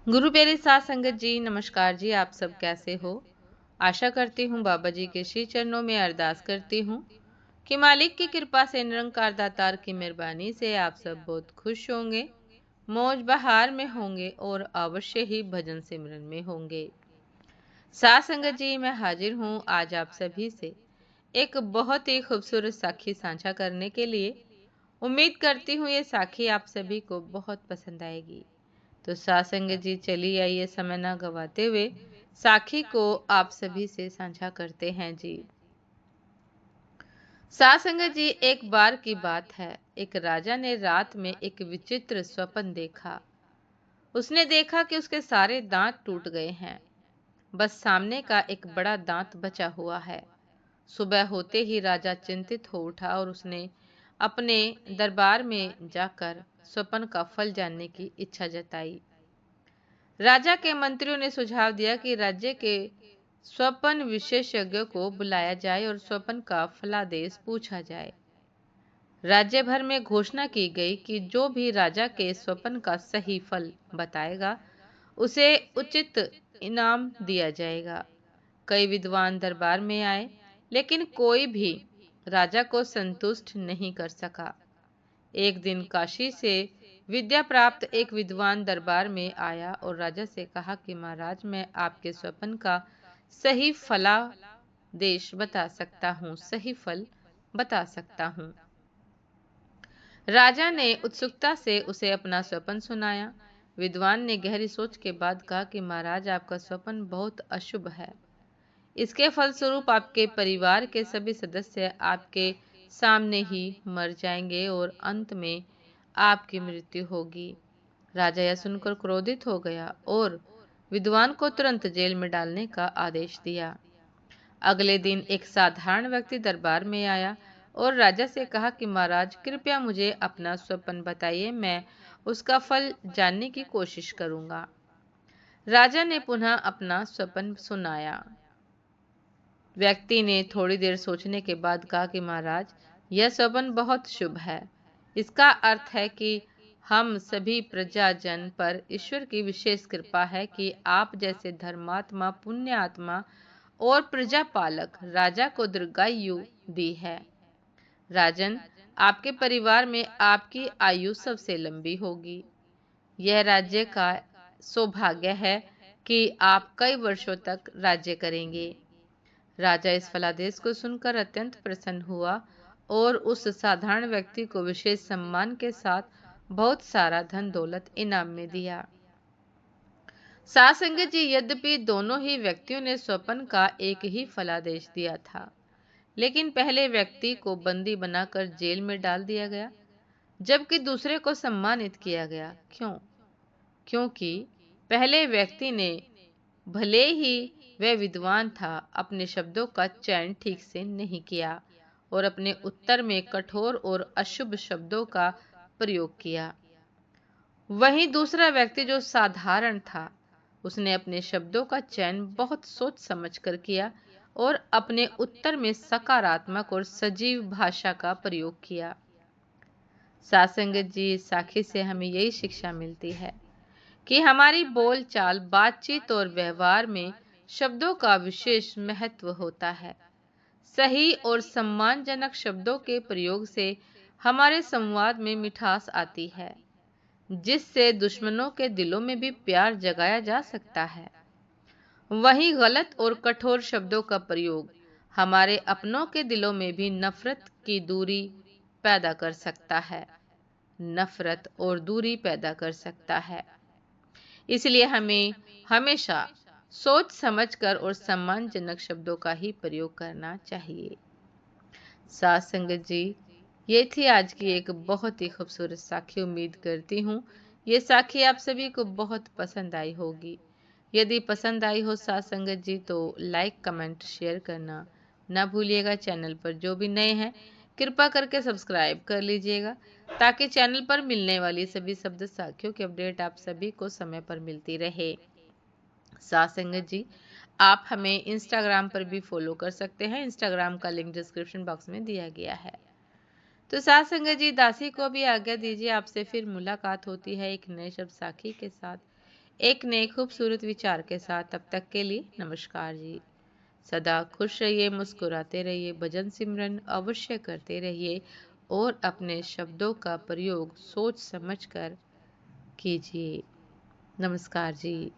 गुरु प्यारी साथ संगत जी, नमस्कार जी। आप सब कैसे हो? आशा करती हूँ बाबा जी के श्री चरणों में अरदास करती हूँ कि मालिक की कृपा से, निरंकार दातार की मेहरबानी से आप सब बहुत खुश होंगे, मौज बहार में होंगे और अवश्य ही भजन सिमरन में होंगे। साथ संगत जी, मैं हाजिर हूँ आज आप सभी से एक बहुत ही खूबसूरत साखी साझा करने के लिए। उम्मीद करती हूँ ये साखी आप सभी को बहुत पसंद आएगी। तो साथ संगत जी, चलिए आइए समय ना गवाते हुए साखी को आप सभी से साझा करते हैं जी। साथ संगत जी, एक बार की बात है, एक राजा ने रात में एक विचित्र स्वप्न देखा। उसने देखा कि उसके सारे दांत टूट गए हैं, बस सामने का एक बड़ा दांत बचा हुआ है। सुबह होते ही राजा चिंतित हो उठा और उसने अपने दरबार में जाकर स्वप्न का फल जानने की इच्छा जताई। राजा के मंत्रियों ने सुझाव दिया कि राज्य के स्वपन विशेषज्ञ को बुलाया जाए और स्वपन का फलादेश पूछा जाए। राज्य भर में घोषणा की गई कि जो भी राजा के स्वपन का सही फल बताएगा उसे उचित इनाम दिया जाएगा। कई विद्वान दरबार में आए, लेकिन कोई भी राजा को संतुष्ट नहीं कर सका। एक दिन काशी से विद्या प्राप्त एक विद्वान दरबार में आया और राजा से कहा कि महाराज, मैं आपके स्वप्न का सही फलादेश बता सकता हूँ, सही फल बता सकता हूँ। राजा ने उत्सुकता से उसे अपना स्वप्न सुनाया। विद्वान ने गहरी सोच के बाद कहा कि महाराज, आपका स्वप्न बहुत अशुभ है। इसके फलस्वरूप आपके परिवार के सभी सदस्य आपके सामने ही मर जाएंगे और अंत में आपकी मृत्यु होगी। राजा यह सुनकर क्रोधित हो गया और विद्वान को तुरंत जेल में डालने का आदेश दिया। अगले दिन एक साधारण व्यक्ति दरबार में आया और राजा से कहा कि महाराज, कृपया मुझे अपना स्वप्न बताइए, मैं उसका फल जानने की कोशिश करूंगा। राजा ने पुनः अपना स्वप्न सुनाया। व्यक्ति ने थोड़ी देर सोचने के बाद कहा कि महाराज, यह स्वप्न बहुत शुभ है। इसका अर्थ है कि हम सभी प्रजाजन पर ईश्वर की विशेष कृपा है कि आप जैसे धर्मात्मा, पुण्य आत्मा और प्रजापालक राजा को दीर्घायु दी है। राजन, आपके परिवार में आपकी आयु सबसे लंबी होगी। यह राज्य का सौभाग्य है कि आप कई वर्षों तक राज्य करेंगे। राजा इस फलादेश को सुनकर अत्यंत प्रसन्न हुआ और उस साधारण व्यक्ति को विशेष सम्मान के साथ बहुत सारा धन दौलत इनाम में दिया। साथ संगत जी, यद्यपि दोनों ही व्यक्तियों ने स्वपन का एक ही फलादेश दिया था, लेकिन पहले व्यक्ति को बंदी बनाकर जेल में डाल दिया गया, जबकि दूसरे को सम्मानित किया गया। क्यों? क्योंकि पहले व्यक्ति ने, भले ही वह विद्वान था, अपने शब्दों का चयन ठीक से नहीं किया और अपने उत्तर में कठोर और अशुभ शब्दों का प्रयोग किया। वहीं दूसरा व्यक्ति जो साधारण था, उसने अपने शब्दों का चयन बहुत सोच समझकर किया और अपने उत्तर में सकारात्मक और सजीव भाषा का प्रयोग किया। साथ संगत जी, साखी से हमें यही शिक्षा मिलती है कि हमारी बोलचाल, बातचीत और व्यवहार में शब्दों का विशेष महत्व होता है। सही और सम्मानजनक शब्दों के प्रयोग से हमारे संवाद में मिठास आती है, जिससे दुश्मनों के दिलों में भी प्यार जगाया जा सकता है। वहीं गलत और कठोर शब्दों का प्रयोग हमारे अपनों के दिलों में भी नफरत की दूरी पैदा कर सकता है, नफरत और दूरी पैदा कर सकता है। इसलिए हमें हमेशा सोच समझकर और सम्मानजनक शब्दों का ही प्रयोग करना चाहिए। साथ संगत जी, ये थी आज की एक बहुत ही खूबसूरत साखी। उम्मीद करती हूँ ये साखी आप सभी को बहुत पसंद आई होगी। यदि पसंद आई हो साथ संगत जी, तो लाइक, कमेंट, शेयर करना ना भूलिएगा। चैनल पर जो भी नए हैं, कृपा करके सब्सक्राइब कर लीजिएगा, ताकि चैनल पर मिलने वाली सभी शब्द साखियों की अपडेट आप सभी को समय पर मिलती रहे। साथ संगत जी, आप हमें इंस्टाग्राम पर भी फॉलो कर सकते हैं। इंस्टाग्राम का लिंक डिस्क्रिप्शन बॉक्स में दिया गया है। तो साथ संगत जी, दासी को भी आज्ञा दीजिए। आपसे फिर मुलाकात होती है एक नए शब्द साखी के साथ, एक नए खूबसूरत विचार के साथ। तब तक के लिए नमस्कार जी। सदा खुश रहिए, मुस्कुराते रहिए, भजन सिमरन अवश्य करते रहिए और अपने शब्दों का प्रयोग सोच समझकर कीजिए। नमस्कार जी।